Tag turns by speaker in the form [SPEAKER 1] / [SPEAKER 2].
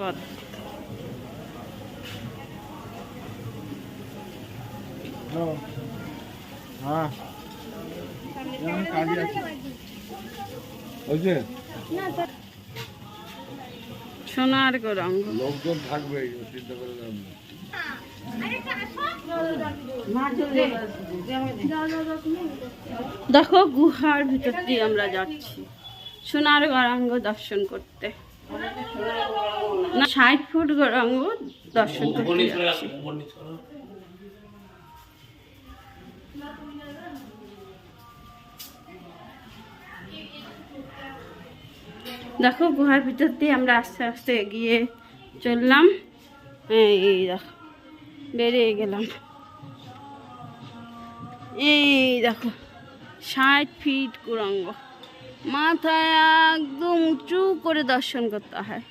[SPEAKER 1] পথ।
[SPEAKER 2] হ্যাঁ কাজে আছে
[SPEAKER 1] সোনার গৌরাঙ্গ
[SPEAKER 2] লোকজন থাকবে চিন্তা করে লাভ নেই।
[SPEAKER 1] দেখো গুহার ভিতর দিয়ে আমরা যাচ্ছি সোনার গৌরাঙ্গ দর্শন করতে। না 60 ফুট গৌরাঙ্গ দর্শন করতে যাচ্ছি। দেখো গুহার ভিতর দিয়ে আমরা আস্তে আস্তে এগিয়ে চললাম। এই দেখো বেরিয়ে গেলাম। এই দেখো 60 ফিট গৌরাঙ্গ, মাথায় একদম উঁচু করে দর্শন করতে হয়।